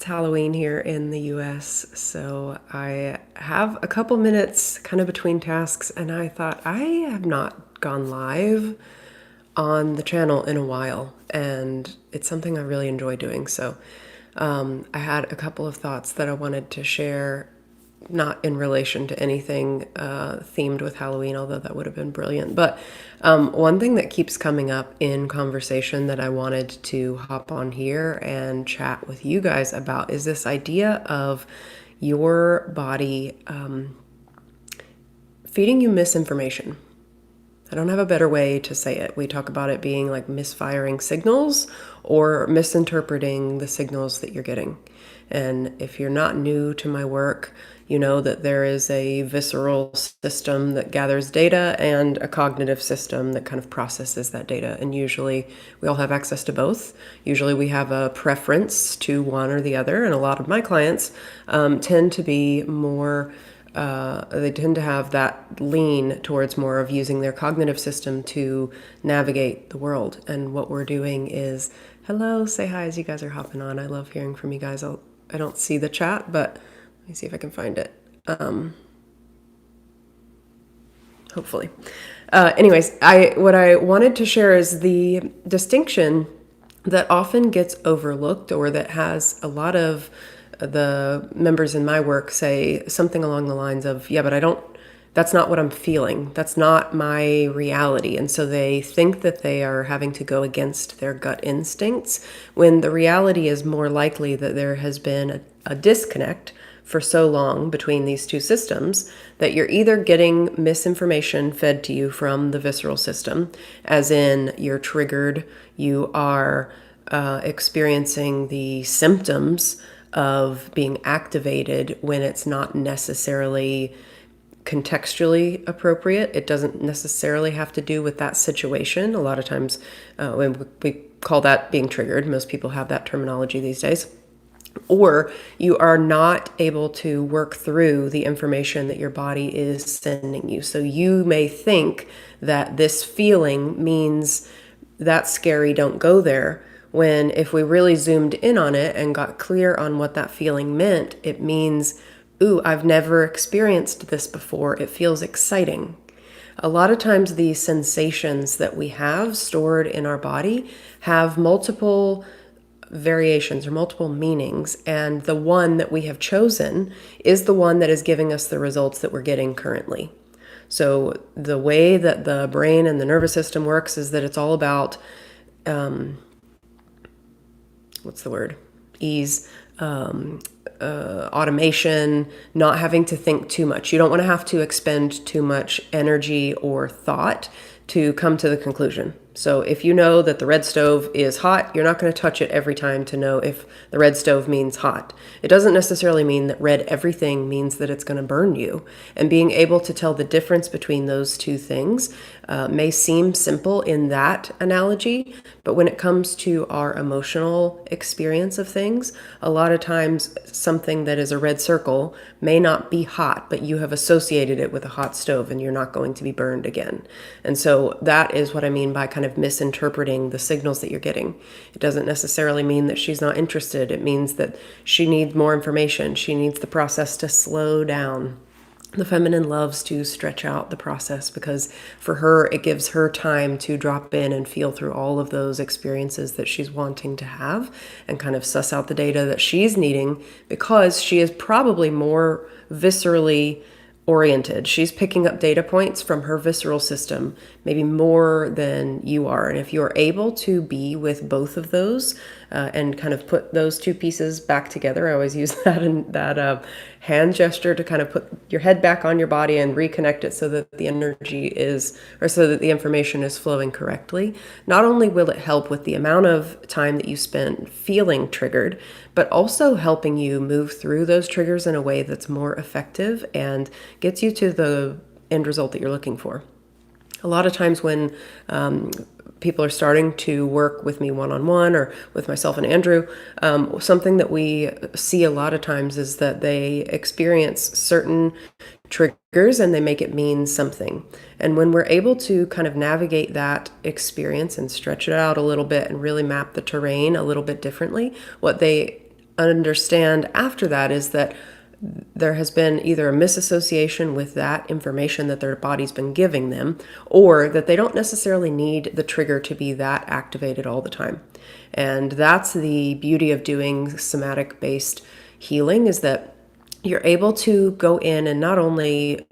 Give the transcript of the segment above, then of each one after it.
Halloween here in the US, so I have a couple minutes kind of between tasks, and I thought I have not gone live on the channel in a while, and it's something I really enjoy doing. So I had a couple of thoughts that I wanted to share, not in relation to anything themed with Halloween, although that would have been brilliant. But one thing that keeps coming up in conversation that I wanted to hop on here and chat with you guys about is this idea of your body feeding you misinformation. I don't have a better way to say it. We talk about it being like misfiring signals or misinterpreting the signals that you're getting. And if you're not new to my work, you know that there is a visceral system that gathers data and a cognitive system that kind of processes that data. And usually we all have access to both. Usually we have a preference to one or the other. And a lot of my clients tend to be more they tend to have that lean towards more of using their cognitive system to navigate the world. And what we're doing is, hello, say hi as you guys are hopping on. I love hearing from you guys. I don't see the chat, but let me see if I can find it. Hopefully. Anyways, what I wanted to share is the distinction that often gets overlooked, or that has a lot of the members in my work say something along the lines of, yeah, but that's not what I'm feeling. That's not my reality. And so they think that they are having to go against their gut instincts, when the reality is more likely that there has been a disconnect for so long between these two systems that you're either getting misinformation fed to you from the visceral system, as in you're triggered, you are experiencing the symptoms of being activated when it's not necessarily contextually appropriate. It doesn't necessarily have to do with that situation. A lot of times when we call that being triggered, most people have that terminology these days. Or you are not able to work through the information that your body is sending you. So you may think that this feeling means that's scary, don't go there, when if we really zoomed in on it and got clear on what that feeling meant, it means, ooh, I've never experienced this before. It feels exciting. A lot of times these sensations that we have stored in our body have multiple variations or multiple meanings, and the one that we have chosen is the one that is giving us the results that we're getting currently. So the way that the brain and the nervous system works is that it's all about what's the word? Ease, automation, not having to think too much. You don't want to have to expend too much energy or thought to come to the conclusion. So if you know that the red stove is hot, you're not going to touch it every time to know if the red stove means hot. It doesn't necessarily mean that red everything means that it's going to burn you. And being able to tell the difference between those two things may seem simple in that analogy, but when it comes to our emotional experience of things, a lot of times something that is a red circle may not be hot, but you have associated it with a hot stove and you're not going to be burned again. And so that is what I mean by kind of misinterpreting the signals that you're getting. It doesn't necessarily mean that she's not interested. It means that she needs more information. She needs the process to slow down. The feminine loves to stretch out the process because for her, it gives her time to drop in and feel through all of those experiences that she's wanting to have and kind of suss out the data that she's needing, because she is probably more viscerally oriented. She's picking up data points from her visceral system, maybe more than you are. And if you're able to be with both of those and kind of put those two pieces back together, I always use that hand gesture to kind of put your head back on your body and reconnect it so that the energy is, or so that the information is flowing correctly. Not only will it help with the amount of time that you spend feeling triggered, but also helping you move through those triggers in a way that's more effective and gets you to the end result that you're looking for. A lot of times when people are starting to work with me one-on-one or with myself and Andrew, something that we see a lot of times is that they experience certain triggers and they make it mean something. And when we're able to kind of navigate that experience and stretch it out a little bit and really map the terrain a little bit differently, what they understand after that is that there has been either a misassociation with that information that their body's been giving them, or that they don't necessarily need the trigger to be that activated all the time. And that's the beauty of doing somatic based healing, is that you're able to go in and not only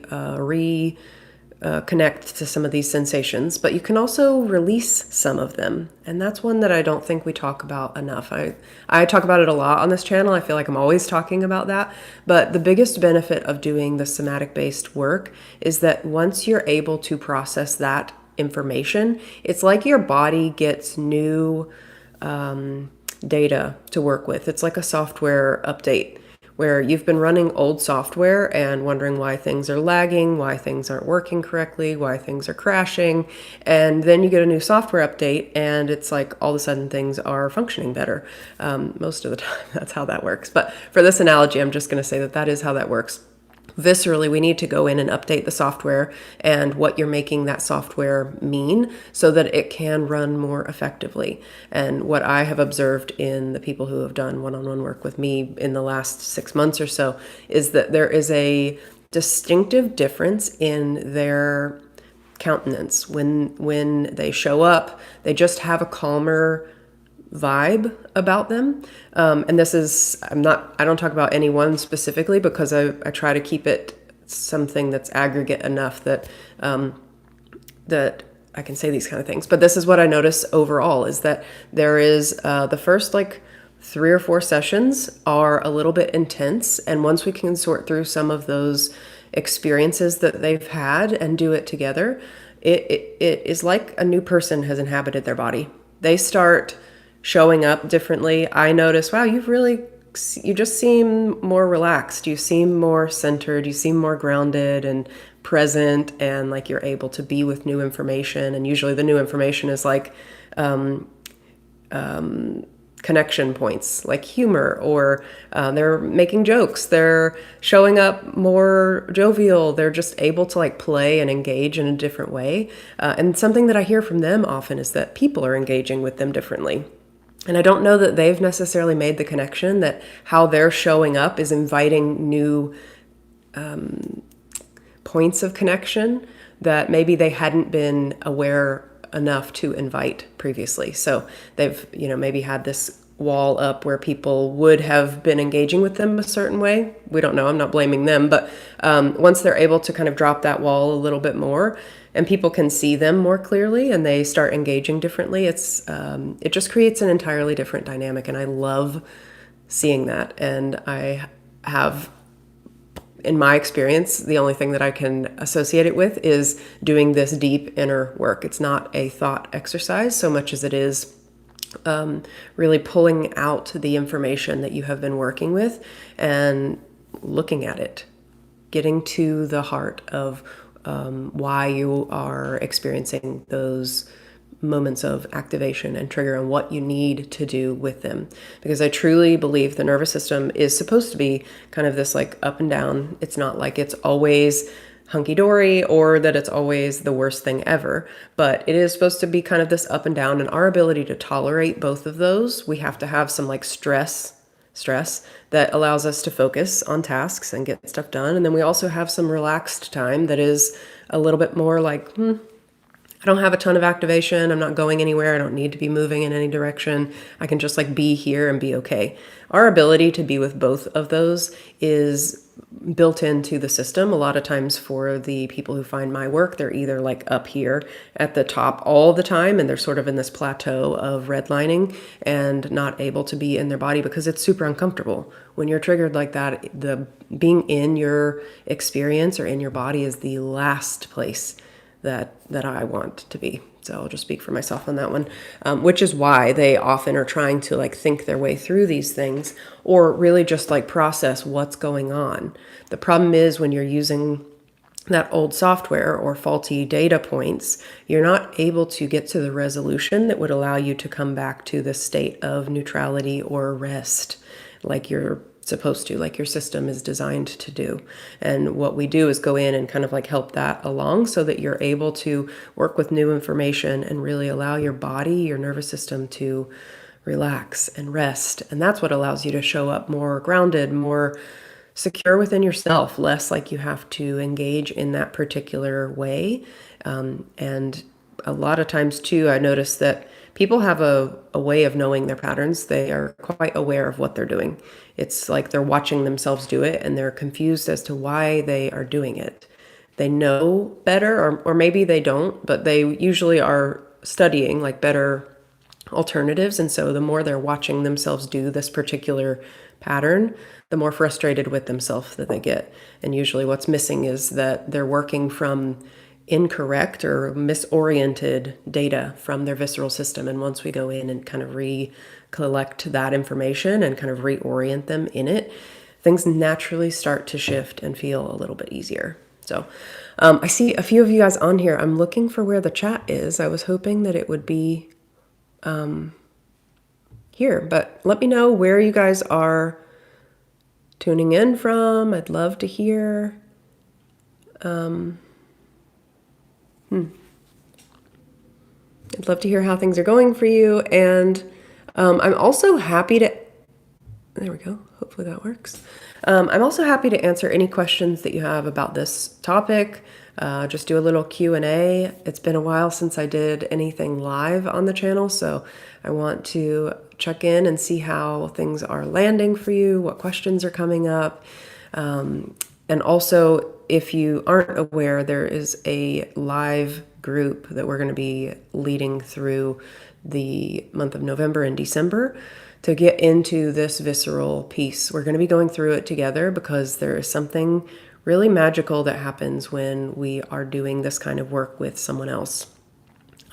connect to some of these sensations, but you can also release some of them. And that's one that I don't think we talk about enough. I talk about it a lot on this channel. I feel like I'm always talking about that. But the biggest benefit of doing the somatic based work is that once you're able to process that information, it's like your body gets new data to work with. It's like a software update, where you've been running old software and wondering why things are lagging, why things aren't working correctly, why things are crashing. And then you get a new software update and it's like all of a sudden things are functioning better. Most of the time, that's how that works. But for this analogy, I'm just going to say that that is how that works. Viscerally, we need to go in and update the software and what you're making that software mean so that it can run more effectively. And what I have observed in the people who have done one-on-one work with me in the last 6 months or so is that there is a distinctive difference in their countenance. When they show up, they just have a calmer vibe about them. And this is, I don't talk about anyone specifically because I try to keep it something that's aggregate enough that, that I can say these kind of things. But this is what I notice overall, is that there is, the first like 3 or 4 sessions are a little bit intense. And once we can sort through some of those experiences that they've had and do it together, it is like a new person has inhabited their body. They start showing up differently. I notice, wow, you just seem more relaxed. You seem more centered. You seem more grounded and present, and like you're able to be with new information. And usually the new information is like connection points, like humor, or they're making jokes. They're showing up more jovial. They're just able to like play and engage in a different way. And something that I hear from them often is that people are engaging with them differently. And I don't know that they've necessarily made the connection that how they're showing up is inviting new points of connection that maybe they hadn't been aware enough to invite previously. So they've, maybe had this wall up where people would have been engaging with them a certain way. We don't know. I'm not blaming them. But once they're able to kind of drop that wall a little bit more, and people can see them more clearly and they start engaging differently, it just creates an entirely different dynamic. And I love seeing that. And I have, in my experience, the only thing that I can associate it with is doing this deep inner work. It's not a thought exercise so much as it is really pulling out the information that you have been working with and looking at it, getting to the heart of why you are experiencing those moments of activation and trigger and what you need to do with them. Because I truly believe the nervous system is supposed to be kind of this like up and down. It's not like it's always hunky-dory or that it's always the worst thing ever, but it is supposed to be kind of this up and down. And our ability to tolerate both of those, we have to have some like stress that allows us to focus on tasks and get stuff done. And then we also have some relaxed time that is a little bit more like, I don't have a ton of activation. I'm not going anywhere. I don't need to be moving in any direction. I can just like be here and be okay. Our ability to be with both of those is built into the system. A lot of times for the people who find my work, they're either like up here at the top all the time and they're sort of in this plateau of redlining and not able to be in their body because it's super uncomfortable. When you're triggered like that, the being in your experience or in your body is the last place that I want to be. So I'll just speak for myself on that one, which is why they often are trying to like think their way through these things or really just like process what's going on. The problem is when you're using that old software or faulty data points, you're not able to get to the resolution that would allow you to come back to the state of neutrality or rest like you're supposed to, like your system is designed to do. And what we do is go in and kind of like help that along so that you're able to work with new information and really allow your body, your nervous system to relax and rest. And that's what allows you to show up more grounded, more secure within yourself, less like you have to engage in that particular way. And a lot of times, too, I notice that people have a way of knowing their patterns. They are quite aware of what they're doing. It's like they're watching themselves do it and they're confused as to why they are doing it. They know better, or maybe they don't, but they usually are studying like better alternatives. And so the more they're watching themselves do this particular pattern, the more frustrated with themselves that they get. And usually what's missing is that they're working from incorrect or misoriented data from their visceral system. And once we go in and kind of recollect that information and kind of reorient them in it, things naturally start to shift and feel a little bit easier. So I see a few of you guys on here. I'm looking for where the chat is. I was hoping that it would be here, but let me know where you guys are tuning in from. I'd love to hear. I'd love to hear how things are going for you. And I'm also happy to, there we go. Hopefully that works. I'm also happy to answer any questions that you have about this topic. Just do a little Q&A. It's been a while since I did anything live on the channel, so I want to check in and see how things are landing for you, what questions are coming up. And also, if you aren't aware, there is a live group that we're going to be leading through the month of November and December to get into this visceral piece. We're going to be going through it together because there is something really magical that happens when we are doing this kind of work with someone else.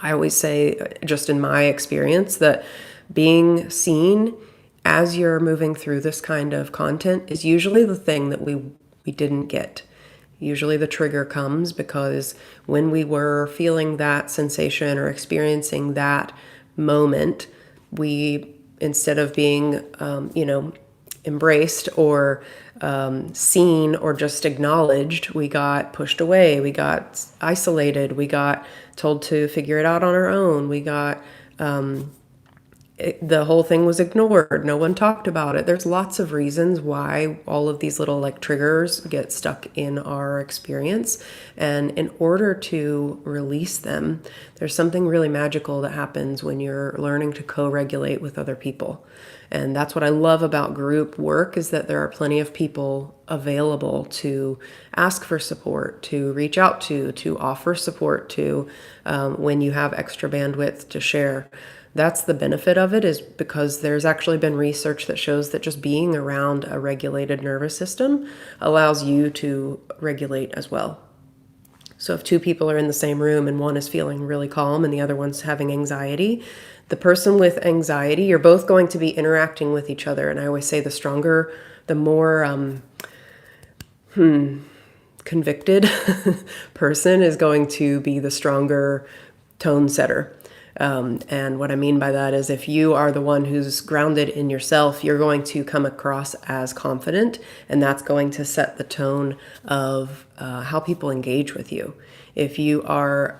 I always say, just in my experience, that being seen as you're moving through this kind of content is usually the thing that we didn't get. Usually the trigger comes because when we were feeling that sensation or experiencing that moment, we, instead of being, embraced or seen or just acknowledged, we got pushed away, we got isolated, we got told to figure it out on our own, we got the whole thing was ignored. No one talked about it. There's lots of reasons why all of these little like triggers get stuck in our experience. And in order to release them, there's something really magical that happens when you're learning to co-regulate with other people. And that's what I love about group work, is that there are plenty of people available to ask for support, to reach out to offer support to, when you have extra bandwidth to share. That's the benefit of it, is because there's actually been research that shows that just being around a regulated nervous system allows you to regulate as well. So if two people are in the same room and one is feeling really calm and the other one's having anxiety, the person with anxiety, you're both going to be interacting with each other. And I always say the stronger, the more convicted person is going to be the stronger tone setter. And what I mean by that is, if you are the one who's grounded in yourself, you're going to come across as confident, and that's going to set the tone of how people engage with you. If you are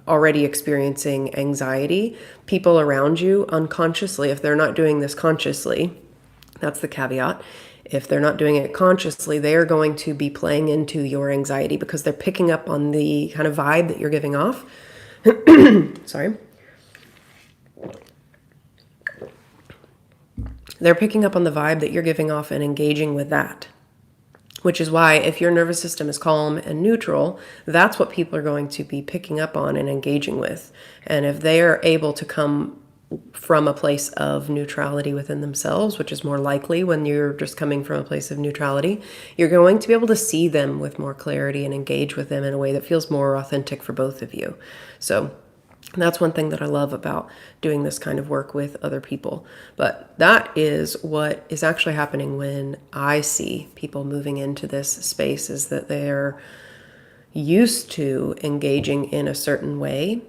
already experiencing anxiety, people around you unconsciously, if they're not doing this consciously, that's the caveat. If they're not doing it consciously, they are going to be playing into your anxiety because they're picking up on the kind of vibe that you're giving off. Sorry. They're picking up on the vibe that you're giving off and engaging with that, which is why if your nervous system is calm and neutral, that's what people are going to be picking up on and engaging with. And if they are able to come from a place of neutrality within themselves, which is more likely when you're just coming from a place of neutrality, you're going to be able to see them with more clarity and engage with them in a way that feels more authentic for both of you. So that's one thing that I love about doing this kind of work with other people. But that is what is actually happening when I see people moving into this space, is that they're used to engaging in a certain way.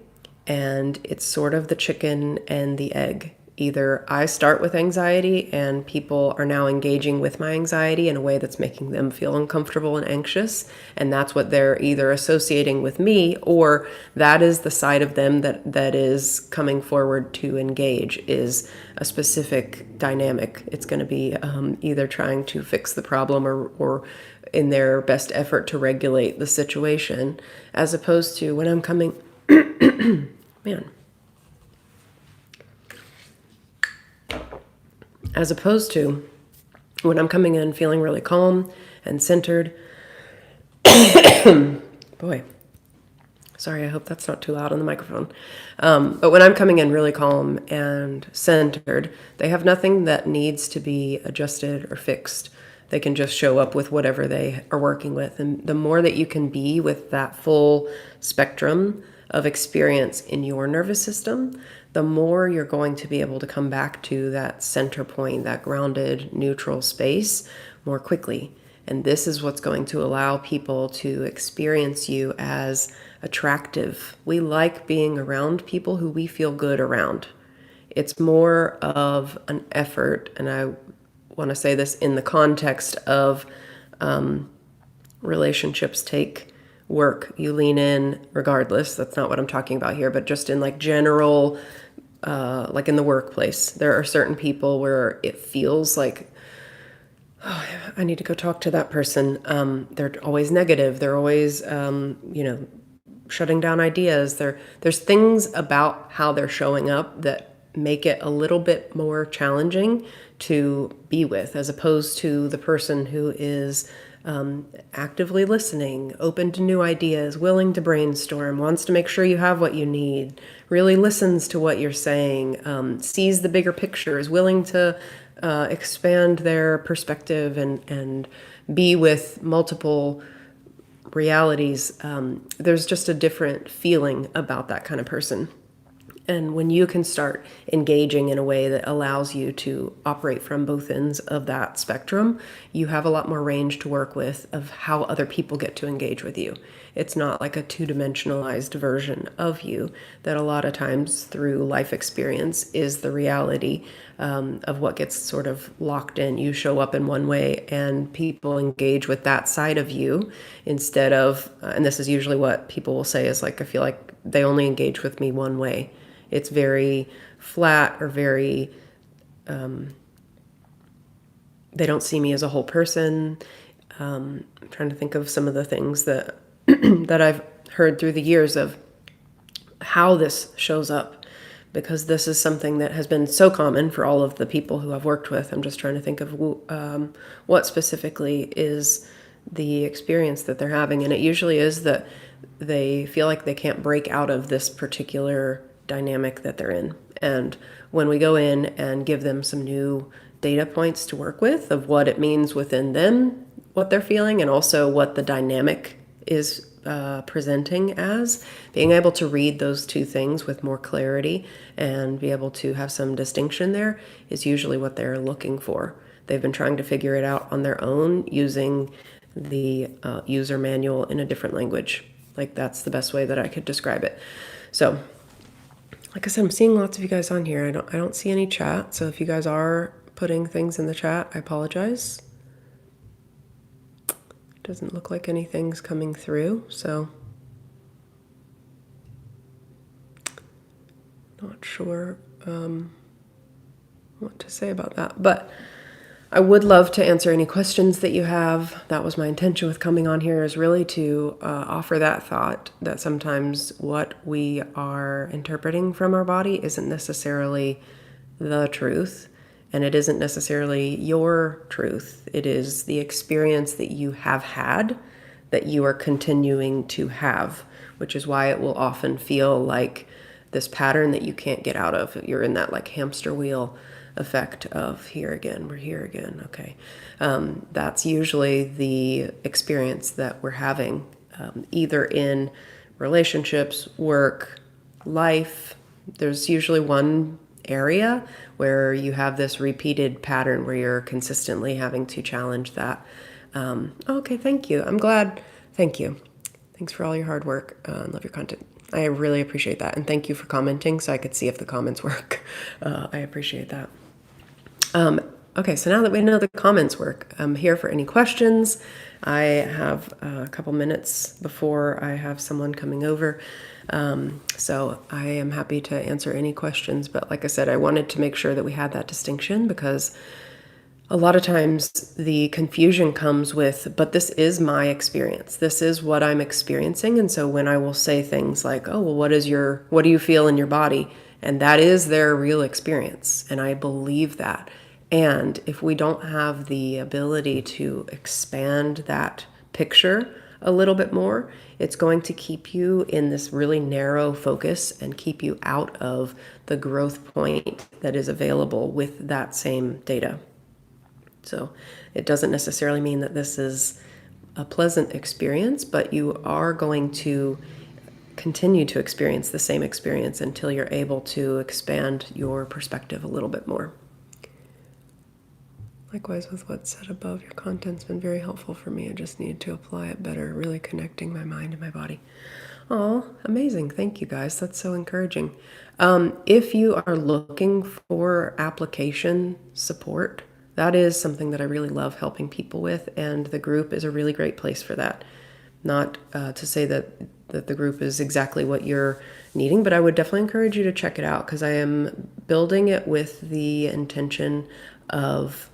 And it's sort of the chicken and the egg. either I start with anxiety and people are now engaging with my anxiety in a way that's making them feel uncomfortable and anxious, and that's what they're either associating with me, or that is the side of them that is coming forward to engage, is a specific dynamic. It's going to be either trying to fix the problem or in their best effort to regulate the situation, as opposed to when I'm coming man as opposed to when I'm coming in feeling really calm and centered. Boy, sorry, I hope that's not too loud on the microphone. But when I'm coming in really calm and centered, they have nothing that needs to be adjusted or fixed. They can just show up with whatever they are working with. And the more that you can be with that full spectrum of experience in your nervous system, the more you're going to be able to come back to that center point, that grounded, neutral space more quickly. And this is what's going to allow people to experience you as attractive. We like being around people who we feel good around. It's more of an effort, and I want to say this in the context of relationships take work. You lean in regardless. That's not what I'm talking about here, but just in like general, like in the workplace, there are certain people where it feels like, oh, I need to go talk to that person. They're always negative. They're always, shutting down ideas. There's things about how they're showing up that make it a little bit more challenging to be with, as opposed to the person who is actively listening, open to new ideas, willing to brainstorm, wants to make sure you have what you need, really listens to what you're saying, sees the bigger picture, is willing to expand their perspective and be with multiple realities. There's just a different feeling about that kind of person. And when you can start engaging in a way that allows you to operate from both ends of that spectrum, you have a lot more range to work with of how other people get to engage with you. It's not like a two-dimensionalized version of you that a lot of times through life experience is the reality of what gets sort of locked in. You show up in one way and people engage with that side of you instead of, and this is usually what people will say is like, I feel like they only engage with me one way. It's very flat or very, they don't see me as a whole person. I'm trying to think of some of the things that that I've heard through the years of how this shows up, because this is something that has been so common for all of the people who I've worked with. I'm just trying to think of what specifically is the experience that they're having. And it usually is that they feel like they can't break out of this particular dynamic that they're in. And when we go in and give them some new data points to work with of what it means within them, what they're feeling, and also what the dynamic is presenting as, being able to read those two things with more clarity and be able to have some distinction there is usually what they're looking for. They've been trying to figure it out on their own using the user manual in a different language. Like, that's the best way that I could describe it. So like I said, I'm seeing lots of you guys on here. I don't see any chat. So if you guys are putting things in the chat, I apologize. It doesn't look like anything's coming through, so not sure what to say about that. But I would love to answer any questions that you have. That was my intention with coming on here, is really to offer that thought that sometimes what we are interpreting from our body isn't necessarily the truth, and it isn't necessarily your truth. It is the experience that you have had that you are continuing to have, which is why it will often feel like this pattern that you can't get out of. You're in that like hamster wheel effect of here again, we're here again. Okay. That's usually the experience that we're having, either in relationships, work, life. There's usually one area where you have this repeated pattern where you're consistently having to challenge that. Okay, thank you. I'm glad. Thank you. Thanks for all your hard work. I love your content. I really appreciate that. And thank you for commenting so I could see if the comments work. I appreciate that. Okay, so now that we know the comments work, I'm here for any questions. I have a couple minutes before I have someone coming over. So I am happy to answer any questions. But like I said, I wanted to make sure that we had that distinction because a lot of times the confusion comes with, but this is my experience. This is what I'm experiencing. And so when I will say things like, oh, well, what do you feel in your body? And that is their real experience. And I believe that. And if we don't have the ability to expand that picture a little bit more, it's going to keep you in this really narrow focus and keep you out of the growth point that is available with that same data. So it doesn't necessarily mean that this is a pleasant experience, but you are going to continue to experience the same experience until you're able to expand your perspective a little bit more. Likewise with what's said above, your content's been very helpful for me. I just need to apply it better, really connecting my mind and my body. Oh, amazing. Thank you guys. That's so encouraging. If you are looking for application support, that is something that I really love helping people with, and the group is a really great place for that. Not to say that the group is exactly what you're needing, but I would definitely encourage you to check it out because I am building it with the intention of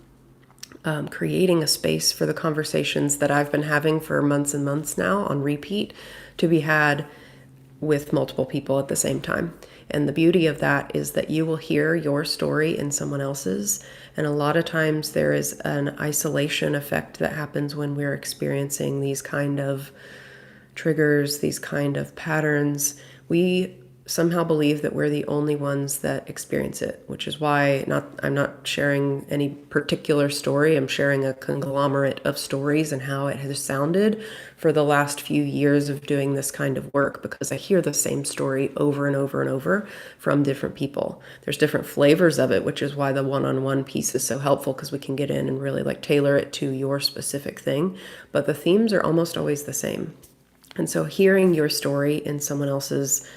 creating a space for the conversations that I've been having for months and months now on repeat to be had with multiple people at the same time. And the beauty of that is that you will hear your story in someone else's. And a lot of times there is an isolation effect that happens when we're experiencing these kind of triggers, these kind of patterns. We somehow believe that we're the only ones that experience it, which is why I'm not sharing any particular story. I'm sharing a conglomerate of stories and how it has sounded for the last few years of doing this kind of work, because I hear the same story over and over and over from different people. There's different flavors of it, which is why the one-on-one piece is so helpful, because we can get in and really like tailor it to your specific thing. But the themes are almost always the same. And so hearing your story in someone else's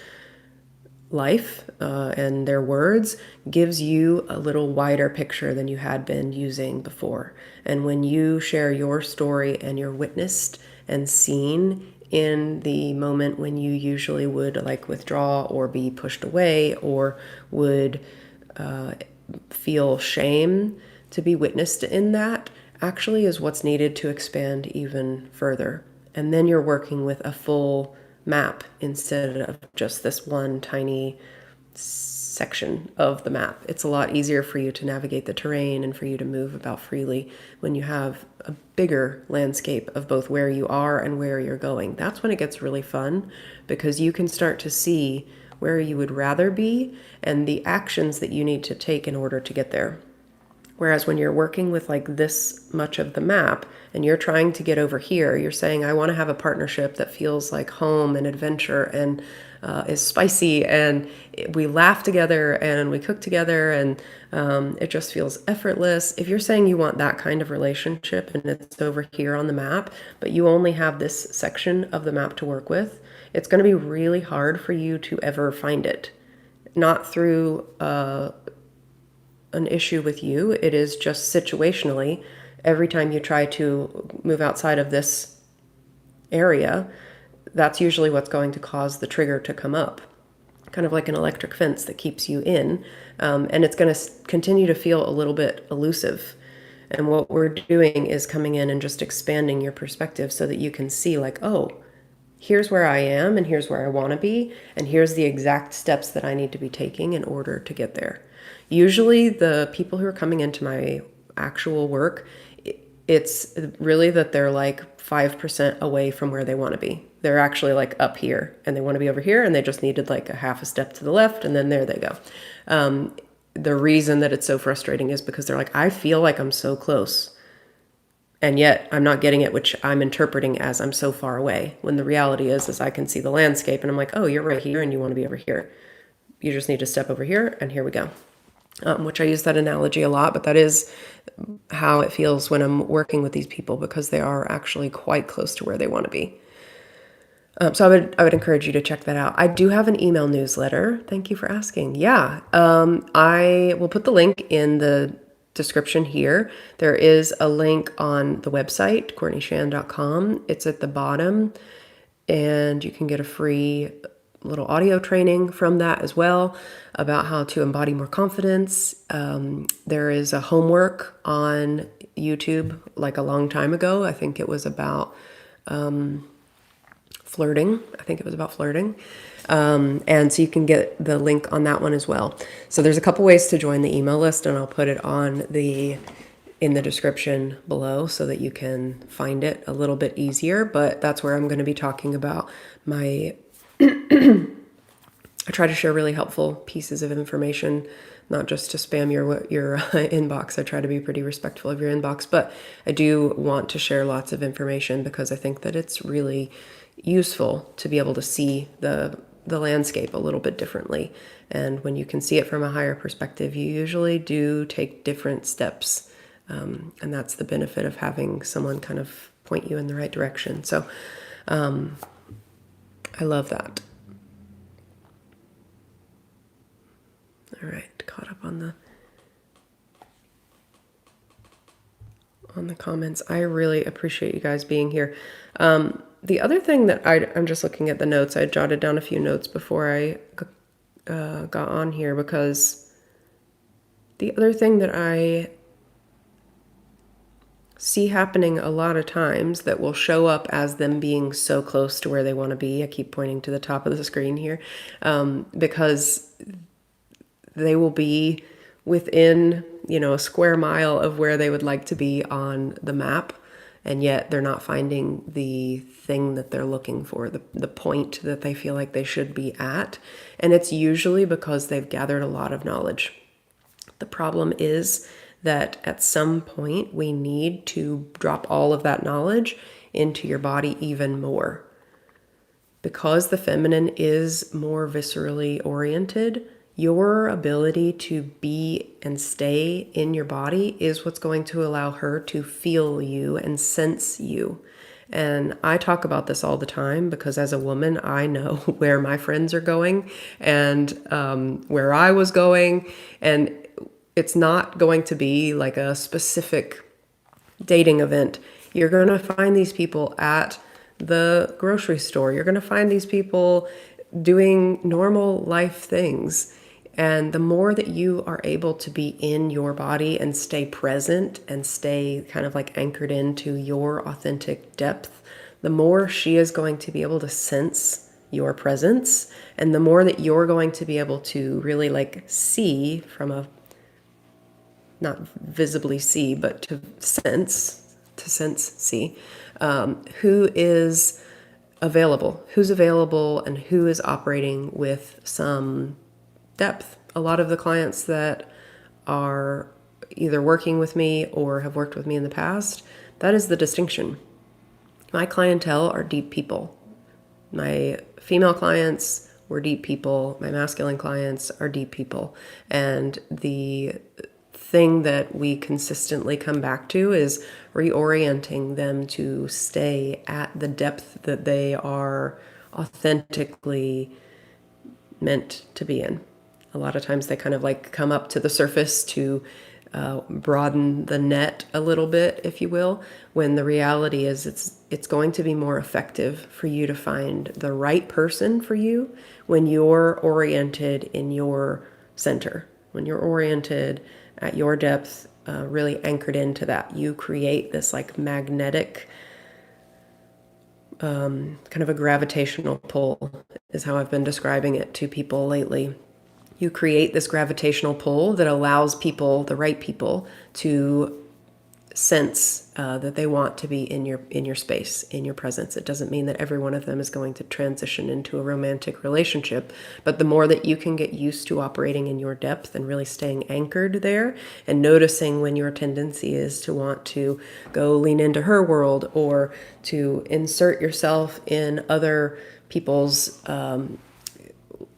life and their words gives you a little wider picture than you had been using before. And when you share your story and you're witnessed and seen in the moment when you usually would like withdraw or be pushed away or would feel shame, to be witnessed in that actually is what's needed to expand even further. And then you're working with a full map instead of just this one tiny section of the map. It's a lot easier for you to navigate the terrain and for you to move about freely when you have a bigger landscape of both where you are and where you're going. That's when it gets really fun, because you can start to see where you would rather be and the actions that you need to take in order to get there. Whereas when you're working with like this much of the map and you're trying to get over here, you're saying, I want to have a partnership that feels like home and adventure and is spicy, and we laugh together and we cook together and it just feels effortless. If you're saying you want that kind of relationship and it's over here on the map, but you only have this section of the map to work with, it's going to be really hard for you to ever find it. Not through an issue with you. It is just situationally, every time you try to move outside of this area, that's usually what's going to cause the trigger to come up. Kind of like an electric fence that keeps you in. And it's going to continue to feel a little bit elusive. And what we're doing is coming in and just expanding your perspective so that you can see like, oh, here's where I am and here's where I want to be. And here's the exact steps that I need to be taking in order to get there. Usually the people who are coming into my actual work, it's really that they're like 5% away from where they want to be. They're actually like up here and they want to be over here, and they just needed like a half a step to the left, and then there they go. The reason that it's so frustrating is because they're like, I feel like I'm so close, and yet I'm not getting it, which I'm interpreting as I'm so far away, when the reality is I can see the landscape and I'm like, oh, you're right here and you want to be over here. You just need to step over here and here we go. Which I use that analogy a lot, but that is how it feels when I'm working with these people, because they are actually quite close to where they want to be. So I would encourage you to check that out. I do have an email newsletter. Thank you for asking. Yeah, I will put the link in the description here. There is a link on the website, CourtneyShan.com. It's at the bottom, and you can get a free little audio training from that as well about how to embody more confidence. There is a homework on YouTube like a long time ago. I think it was about flirting. I think it was about flirting. And so you can get the link on that one as well. So there's a couple ways to join the email list, and I'll put it in the description below so that you can find it a little bit easier. But that's where I'm going to be talking about my I try to share really helpful pieces of information, not just to spam your inbox. I try to be pretty respectful of your inbox, but I do want to share lots of information because I think that it's really useful to be able to see the landscape a little bit differently. And when you can see it from a higher perspective, you usually do take different steps. And that's the benefit of having someone kind of point you in the right direction. So I love that. All right, caught up on the comments. I really appreciate you guys being here. The other thing that I'm just looking at the notes. I jotted down a few notes before I got on here, because the other thing that I see happening a lot of times that will show up as them being so close to where they want to be. I keep pointing to the top of the screen here, because they will be within, a square mile of where they would like to be on the map, and yet they're not finding the thing that they're looking for, the point that they feel like they should be at. And it's usually because they've gathered a lot of knowledge. The problem is that at some point we need to drop all of that knowledge into your body even more. Because the feminine is more viscerally oriented, your ability to be and stay in your body is what's going to allow her to feel you and sense you. And I talk about this all the time because as a woman, I know where my friends are going and where I was going. And it's not going to be like a specific dating event. You're going to find these people at the grocery store. You're going to find these people doing normal life things. And the more that you are able to be in your body and stay present and stay kind of like anchored into your authentic depth, the more she is going to be able to sense your presence. And the more that you're going to be able to really like see from a, not visibly see, but to sense, see, who is who's available and who is operating with some depth. A lot of the clients that are either working with me or have worked with me in the past, that is the distinction. My clientele are deep people. My female clients were deep people. My masculine clients are deep people. And the thing that we consistently come back to is reorienting them to stay at the depth that they are authentically meant to be in. A lot of times they kind of like come up to the surface to broaden the net a little bit, if you will, when the reality is it's going to be more effective for you to find the right person for you when you're oriented in your center, when you're oriented at your depth, really anchored into that. You create this like magnetic kind of a gravitational pull is how I've been describing it to people lately. You create this gravitational pull that allows people, the right people, to sense that they want to be in your space, in your presence. It doesn't mean that every one of them is going to transition into a romantic relationship, but the more that you can get used to operating in your depth and really staying anchored there and noticing when your tendency is to want to go lean into her world or to insert yourself in other people's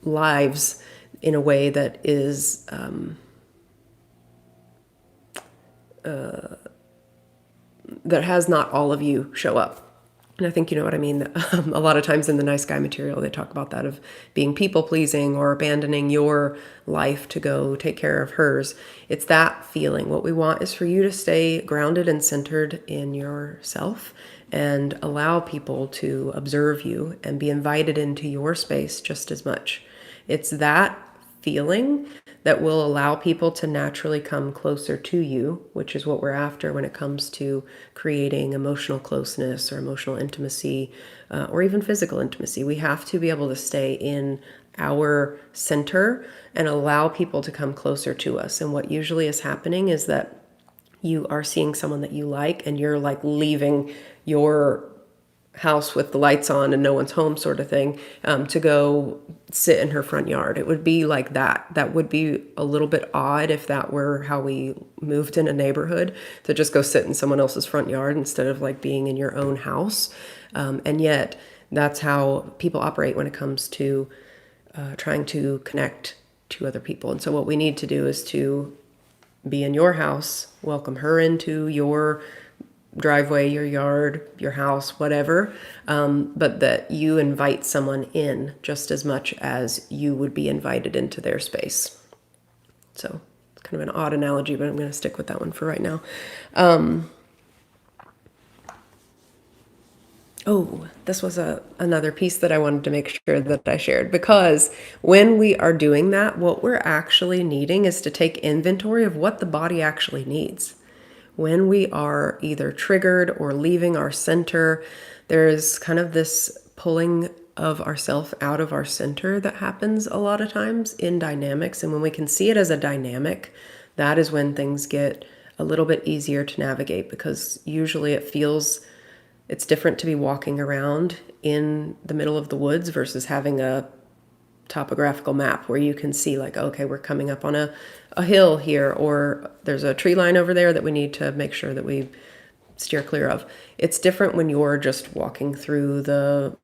lives in a way that is that has not all of you show up. And I think you know what I mean. A lot of times in the nice guy material, they talk about that of being people pleasing or abandoning your life to go take care of hers. It's that feeling. What we want is for you to stay grounded and centered in yourself and allow people to observe you and be invited into your space just as much. It's that feeling that will allow people to naturally come closer to you, which is what we're after when it comes to creating emotional closeness or emotional intimacy, or even physical intimacy. We have to be able to stay in our center and allow people to come closer to us. And what usually is happening is that you are seeing someone that you like and you're like leaving your house with the lights on and no one's home sort of thing, to go sit in her front yard. It would be like that. That would be a little bit odd if that were how we moved in a neighborhood, to just go sit in someone else's front yard instead of like being in your own house. And yet that's how people operate when it comes to trying to connect to other people. And so what we need to do is to be in your house, welcome her into your driveway, your yard, your house, whatever, but that you invite someone in just as much as you would be invited into their space. So it's kind of an odd analogy, but I'm going to stick with that one for right now. This was another piece that I wanted to make sure that I shared, because when we are doing that, what we're actually needing is to take inventory of what the body actually needs. When we are either triggered or leaving our center, there's kind of this pulling of ourself out of our center that happens a lot of times in dynamics. And when we can see it as a dynamic, that is when things get a little bit easier to navigate, because usually it's different to be walking around in the middle of the woods versus having a topographical map where you can see like, okay, we're coming up on a hill here, or there's a tree line over there that we need to make sure that we steer clear of. It's different when you're just walking through the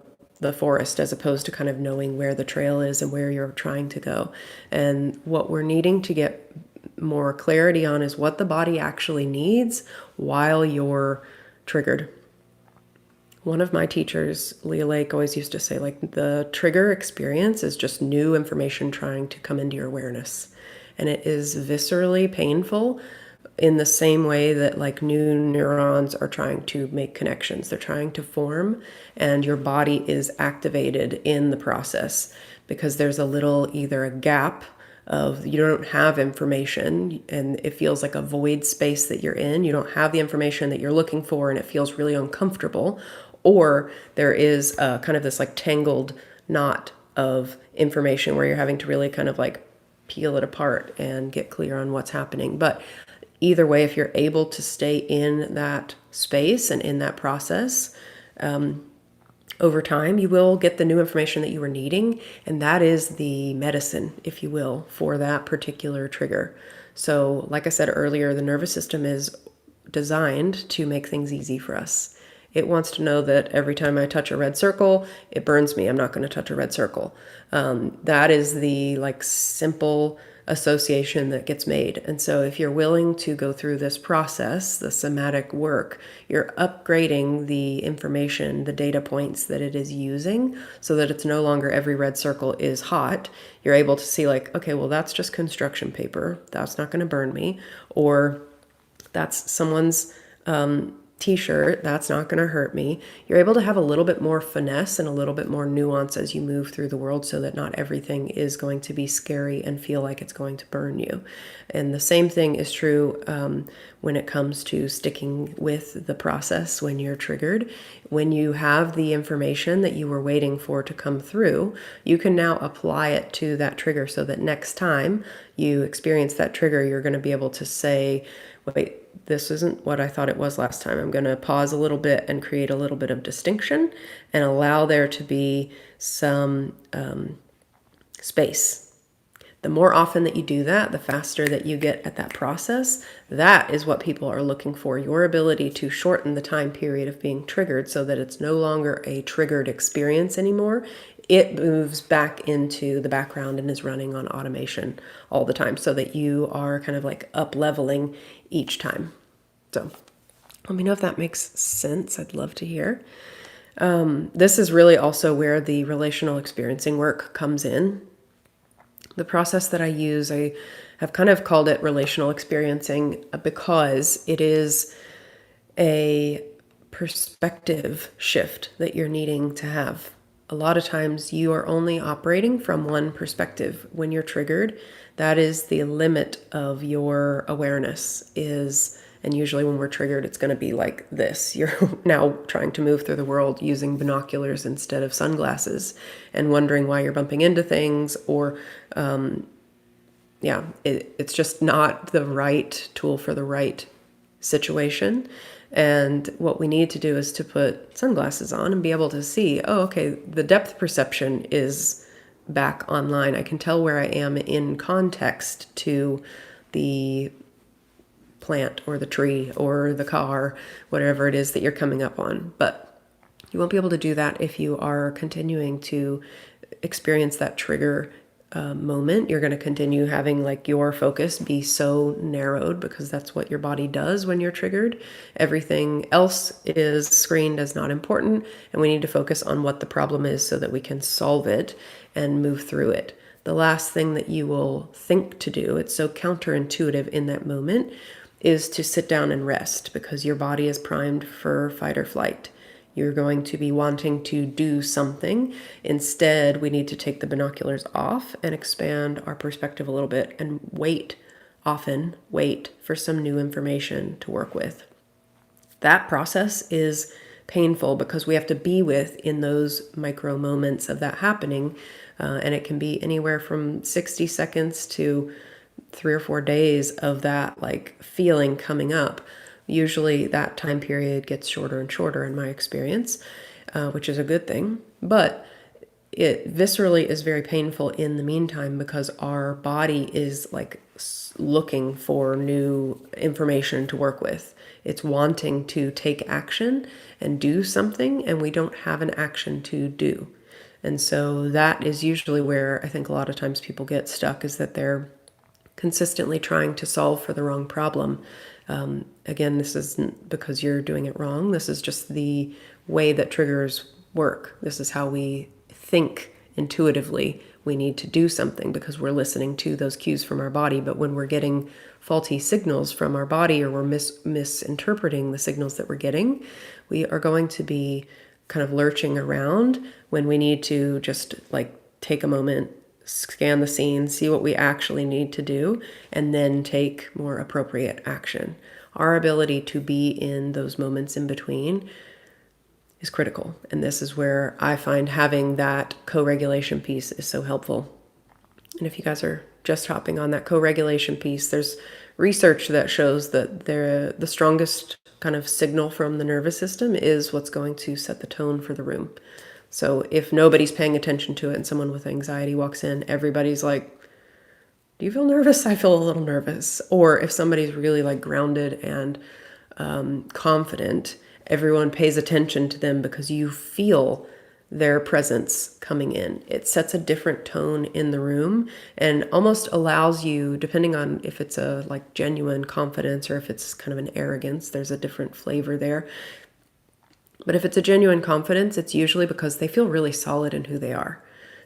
forest, as opposed to kind of knowing where the trail is and where you're trying to go. And what we're needing to get more clarity on is what the body actually needs while you're triggered. One of my teachers, Leah Lake, always used to say, like, the trigger experience is just new information trying to come into your awareness. And it is viscerally painful in the same way that like new neurons are trying to make connections. They're trying to form, and your body is activated in the process because there's a little, either a gap of you don't have information and it feels like a void space that you're in. You don't have the information that you're looking for and it feels really uncomfortable. Or there is kind of this like tangled knot of information where you're having to really kind of like peel it apart and get clear on what's happening. But either way, if you're able to stay in that space and in that process, over time, you will get the new information that you were needing. And that is the medicine, if you will, for that particular trigger. So like I said earlier, the nervous system is designed to make things easy for us. It wants to know that every time I touch a red circle, it burns me. I'm not going to touch a red circle. That is the like simple association that gets made. And so if you're willing to go through this process, the somatic work, you're upgrading the information, the data points that it is using, so that it's no longer every red circle is hot. You're able to see like, okay, well, that's just construction paper. That's not going to burn me. Or that's someone's t-shirt, that's not going to hurt me. You're able to have a little bit more finesse and a little bit more nuance as you move through the world, so that not everything is going to be scary and feel like it's going to burn you. And the same thing is true when it comes to sticking with the process when you're triggered. When you have the information that you were waiting for to come through, you can now apply it to that trigger, so that next time you experience that trigger, you're going to be able to say, wait, this isn't what I thought it was last time. I'm going to pause a little bit and create a little bit of distinction and allow there to be some space. The more often that you do that, the faster that you get at that process. That is what people are looking for, your ability to shorten the time period of being triggered, so that it's no longer a triggered experience anymore. It moves back into the background and is running on automation all the time, so that you are kind of like up-leveling each time. So let me know if that makes sense. I'd love to hear. This is really also where the relational experiencing work comes in. The process that I use, I have kind of called it relational experiencing because it is a perspective shift that you're needing to have. A lot of times you are only operating from one perspective when you're triggered. That is the limit of your awareness is, and usually when we're triggered, it's going to be like this. You're now trying to move through the world using binoculars instead of sunglasses and wondering why you're bumping into things, or it's just not the right tool for the right situation. And what we need to do is to put sunglasses on and be able to see, oh, okay, the depth perception is back online. I can tell where I am in context to the plant or the tree or the car, whatever it is that you're coming up on. But you won't be able to do that if you are continuing to experience that trigger moment. You're going to continue having like your focus be so narrowed because that's what your body does when you're triggered. Everything else is screened as not important, and we need to focus on what the problem is so that we can solve it and move through it. The last thing that you will think to do, it's so counterintuitive in that moment, is to sit down and rest because your body is primed for fight or flight. You're going to be wanting to do something. Instead, we need to take the binoculars off and expand our perspective a little bit and often wait for some new information to work with. That process is painful because we have to be with in those micro moments of that happening. And it can be anywhere from 60 seconds to 3 or 4 days of that like feeling coming up. Usually that time period gets shorter and shorter in my experience, which is a good thing. But it viscerally is very painful in the meantime because our body is like looking for new information to work with. It's wanting to take action and do something, and we don't have an action to do. And so that is usually where I think a lot of times people get stuck, is that they're consistently trying to solve for the wrong problem. Again, this isn't because you're doing it wrong. This is just the way that triggers work. This is how we think intuitively we need to do something because we're listening to those cues from our body. But when we're getting faulty signals from our body, or we're misinterpreting the signals that we're getting, we are going to be kind of lurching around when we need to just like take a moment, scan the scene, see what we actually need to do, and then take more appropriate action. Our ability to be in those moments in between is critical. And this is where I find having that co-regulation piece is so helpful. And if you guys are just hopping on that co-regulation piece, there's research that shows that the strongest kind of signal from the nervous system is what's going to set the tone for the room. So if nobody's paying attention to it and someone with anxiety walks in, everybody's like, do you feel nervous? I feel a little nervous. Or if somebody's really like grounded and confident, everyone pays attention to them because you feel their presence coming in. It sets a different tone in the room and almost allows you, depending on if it's a like genuine confidence or if it's kind of an arrogance, there's a different flavor there. But if it's a genuine confidence, it's usually because they feel really solid in who they are.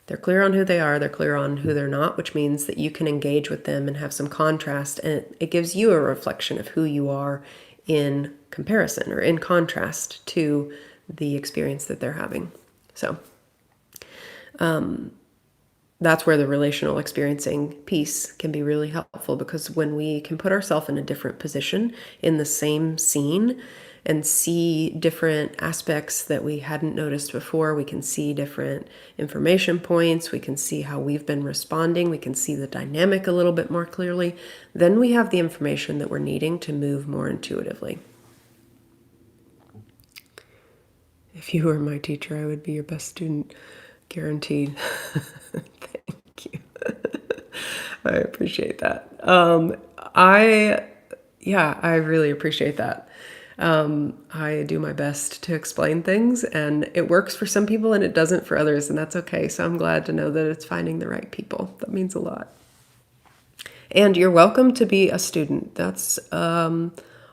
They're clear on who they are, they're clear on who they're not, which means that you can engage with them and have some contrast, and it gives you a reflection of who you are in comparison or in contrast to the experience that they're having. So that's where the relational experiencing piece can be really helpful, because when we can put ourselves in a different position in the same scene and see different aspects that we hadn't noticed before, we can see different information points, we can see how we've been responding, we can see the dynamic a little bit more clearly, then we have the information that we're needing to move more intuitively. If you were my teacher, I would be your best student, guaranteed. Thank you. I appreciate that. I really appreciate that. I do my best to explain things, and it works for some people and it doesn't for others, and that's okay. So I'm glad to know that it's finding the right people. That means a lot. And you're welcome to be a student. That's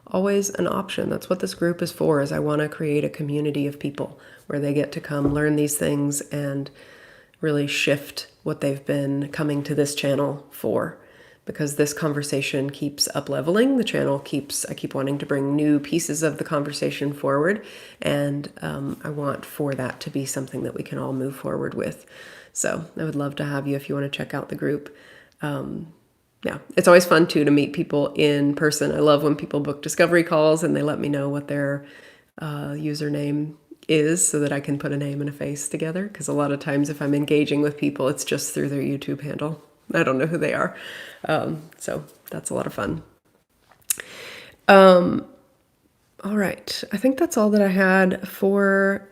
always an option. That's what this group is for, is I want to create a community of people where they get to come learn these things and really shift what they've been coming to this channel for. Because this conversation keeps up-leveling, the channel I keep wanting to bring new pieces of the conversation forward, and I want for that to be something that we can all move forward with. So I would love to have you if you want to check out the group. Yeah, it's always fun too to meet people in person. I love when people book discovery calls and they let me know what their username is so that I can put a name and a face together. Because a lot of times if I'm engaging with people, it's just through their YouTube handle. I don't know who they are. So that's a lot of fun. All right. I think that's all that I had for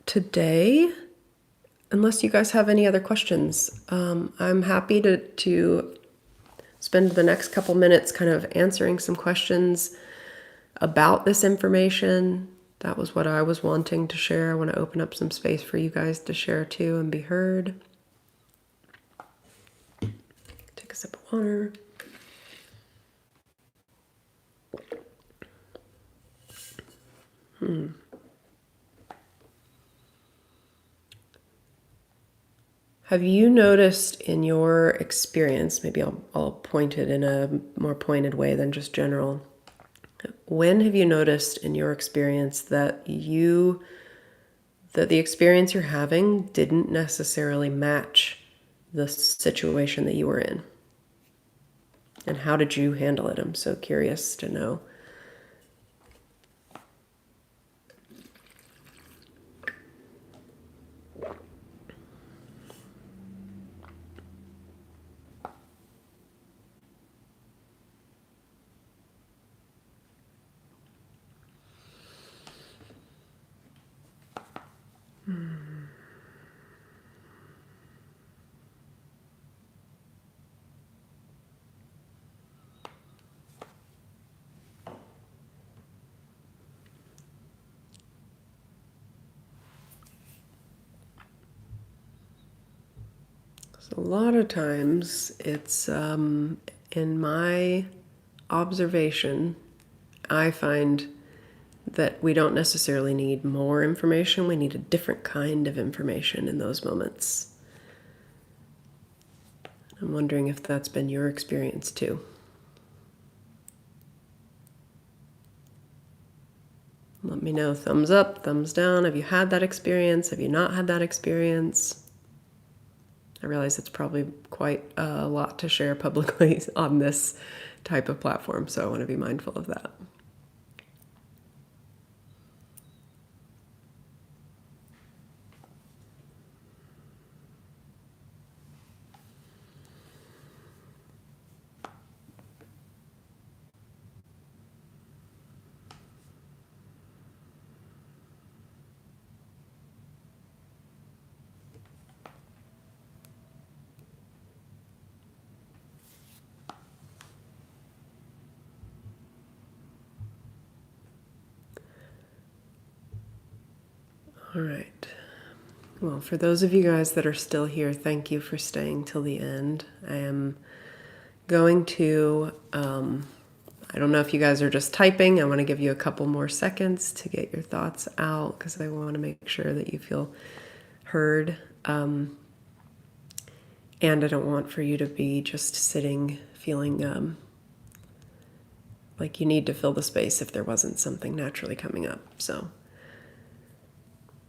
today. Unless you guys have any other questions, I'm happy to spend the next couple minutes kind of answering some questions about this information. That was what I was wanting to share. I want to open up some space for you guys to share too and be heard. Take a sip of water. Have you noticed in your experience, maybe I'll point it in a more pointed way than just general. When have you noticed in your experience that the experience you're having didn't necessarily match the situation that you were in? And how did you handle it? I'm so curious to know. A lot of times it's in my observation, I find that we don't necessarily need more information. We need a different kind of information in those moments. I'm wondering if that's been your experience too. Let me know. Thumbs up, thumbs down. Have you had that experience? Have you not had that experience? I realize it's probably quite a lot to share publicly on this type of platform, so I want to be mindful of that. All right. Well, for those of you guys that are still here, thank you for staying till the end. I am going to, I don't know if you guys are just typing. I want to give you a couple more seconds to get your thoughts out because I want to make sure that you feel heard. And I don't want for you to be just sitting feeling like you need to fill the space if there wasn't something naturally coming up. So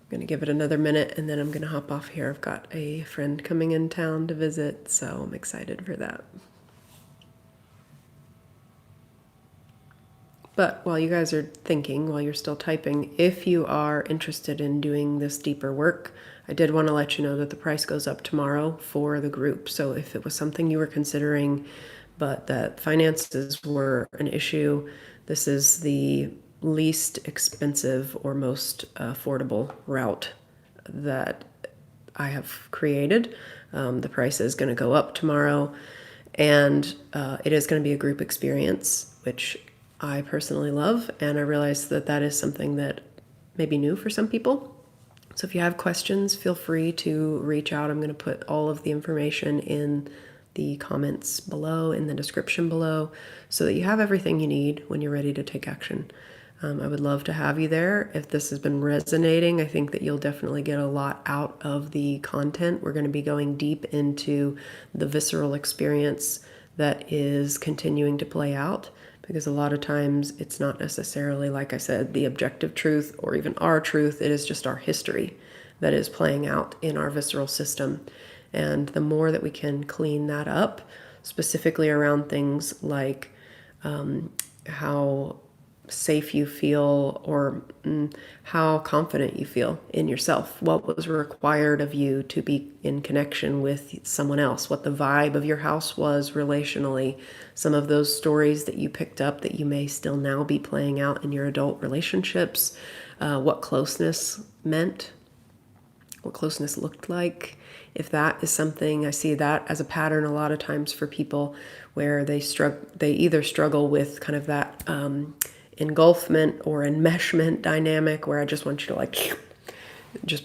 I'm going to give it another minute and then I'm going to hop off here. I've got a friend coming in town to visit, so I'm excited for that. But while you guys are thinking, while you're still typing, if you are interested in doing this deeper work, I did want to let you know that the price goes up tomorrow for the group. So if it was something you were considering, but that finances were an issue, this is the least expensive or most affordable route that I have created. The price is going to go up tomorrow, and it is going to be a group experience, which I personally love, and I realize that that is something that may be new for some people. So if you have questions, feel free to reach out. I'm going to put all of the information in the comments below, in the description below, so that you have everything you need when you're ready to take action. I would love to have you there. If this has been resonating, I think that you'll definitely get a lot out of the content. We're going to be going deep into the visceral experience that is continuing to play out, because a lot of times it's not necessarily, like I said, the objective truth or even our truth. It is just our history that is playing out in our visceral system. And the more that we can clean that up, specifically around things like how safe you feel, or how confident you feel in yourself, what was required of you to be in connection with someone else, what the vibe of your house was relationally, some of those stories that you picked up that you may still now be playing out in your adult relationships, what closeness meant, what closeness looked like. If that is something, I see that as a pattern a lot of times for people, where they either struggle with kind of that engulfment or enmeshment dynamic, where I just want you to like just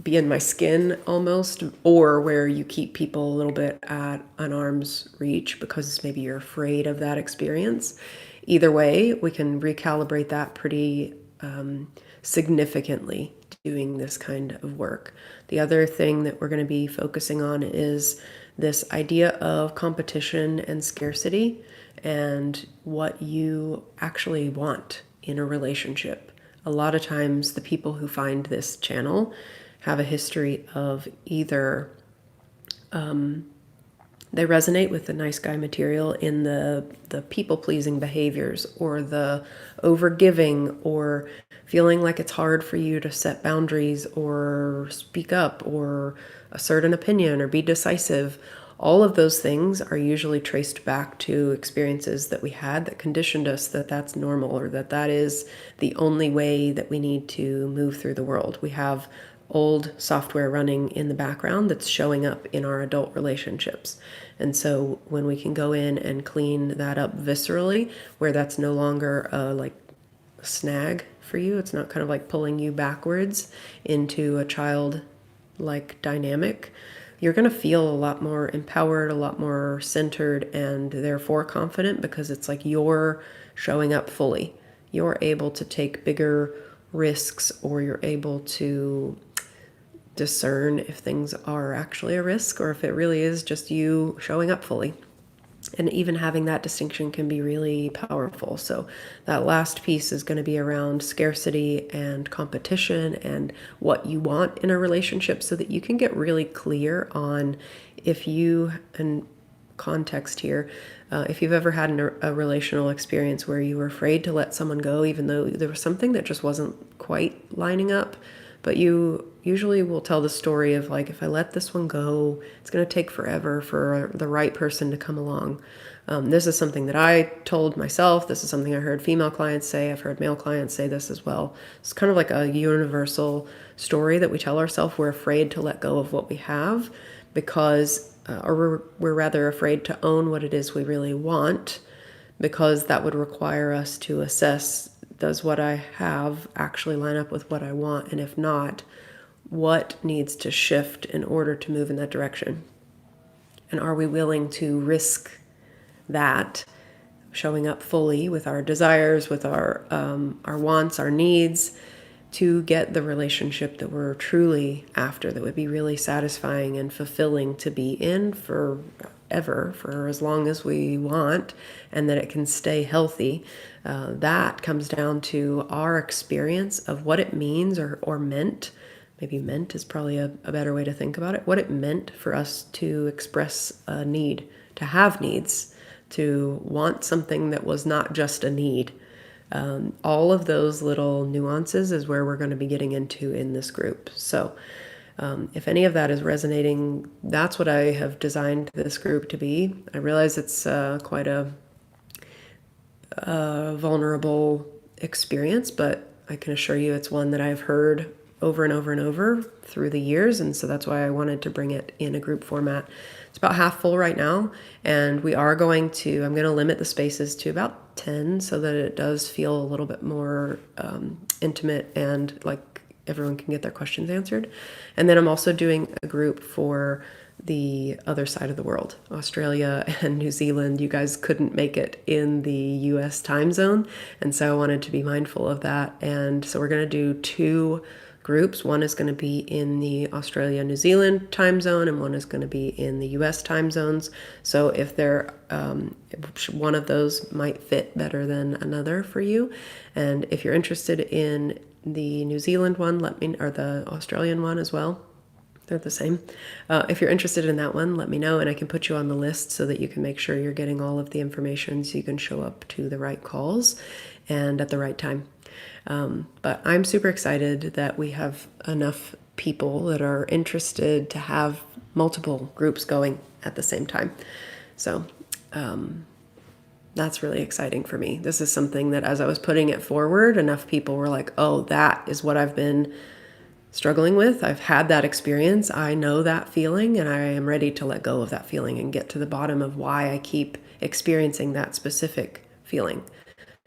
be in my skin almost, or where you keep people a little bit at an arm's reach because maybe you're afraid of that experience. Either way, we can recalibrate that pretty significantly doing this kind of work. The other thing that we're going to be focusing on is this idea of competition and scarcity, and what you actually want in a relationship. A lot of times the people who find this channel have a history of either they resonate with the nice guy material in the people-pleasing behaviors, or the overgiving, or feeling like it's hard for you to set boundaries or speak up or assert an opinion or be decisive. All of those things are usually traced back to experiences that we had that conditioned us that that's normal, or that that is the only way that we need to move through the world. We have old software running in the background that's showing up in our adult relationships. And so when we can go in and clean that up viscerally, where that's no longer like a snag for you, it's not kind of like pulling you backwards into a child-like dynamic, you're going to feel a lot more empowered, a lot more centered, and therefore confident, because it's like you're showing up fully. You're able to take bigger risks, or you're able to discern if things are actually a risk or if it really is just you showing up fully. And even having that distinction can be really powerful. So that last piece is going to be around scarcity and competition and what you want in a relationship, so that you can get really clear on if you, and context here, if you've ever had a relational experience where you were afraid to let someone go, even though there was something that just wasn't quite lining up. But you usually will tell the story of like, if I let this one go, it's going to take forever for the right person to come along. This is something that I told myself. This is something I heard female clients say. I've heard male clients say this as well. It's kind of like a universal story that we tell ourselves. We're afraid to let go of what we have because, or we're rather afraid to own what it is we really want, because that would require us to assess, does what I have actually line up with what I want? And if not, what needs to shift in order to move in that direction? And are we willing to risk that, showing up fully with our desires, with our wants, our needs, to get the relationship that we're truly after, that would be really satisfying and fulfilling to be in forever, for as long as we want, and that it can stay healthy. That comes down to our experience of what it means, or meant. Maybe meant is probably a better way to think about it. What it meant for us to express a need, to have needs, to want something that was not just a need. All of those little nuances is where we're going to be getting into in this group. So if any of that is resonating, that's what I have designed this group to be. I realize it's quite a vulnerable experience, but I can assure you it's one that I've heard over and over and over through the years, and so that's why I wanted to bring it in a group format. It's about half full right now, and I'm going to limit the spaces to about 10 so that it does feel a little bit more intimate and like everyone can get their questions answered. And then I'm also doing a group for the other side of the world, Australia and New Zealand. You guys couldn't make it in the US time zone, and so I wanted to be mindful of that. And so we're going to do 2 groups. One is going to be in the Australia New Zealand time zone, and one is going to be in the US time zones. So if they're one of those might fit better than another for you. And if you're interested in the New Zealand one, let me, or the Australian one as well, they're the same. If you're interested in that one, let me know, and I can put you on the list so that you can make sure you're getting all of the information so you can show up to the right calls and at the right time. But I'm super excited that we have enough people that are interested to have multiple groups going at the same time. So that's really exciting for me. This is something that as I was putting it forward, enough people were like, oh, that is what I've been struggling with. I've had that experience. I know that feeling, and I am ready to let go of that feeling and get to the bottom of why I keep experiencing that specific feeling.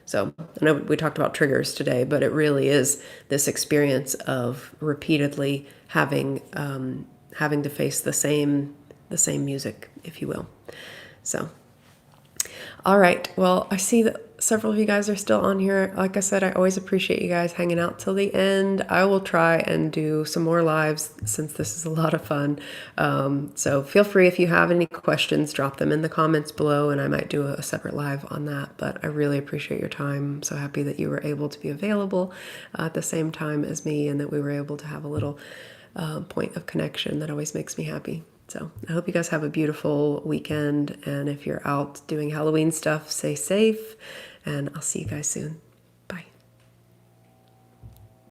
So I know we talked about triggers today, but it really is this experience of repeatedly having to face the same music, if you will. So, all right. Well, I see that several of you guys are still on here. Like I said, I always appreciate you guys hanging out till the end. I will try and do some more lives since this is a lot of fun. So feel free, if you have any questions, drop them in the comments below, and I might do a separate live on that. But I really appreciate your time. I'm so happy that you were able to be available at the same time as me, and that we were able to have a little point of connection. That always makes me happy. So I hope you guys have a beautiful weekend. And if you're out doing Halloween stuff, stay safe. And I'll see you guys soon.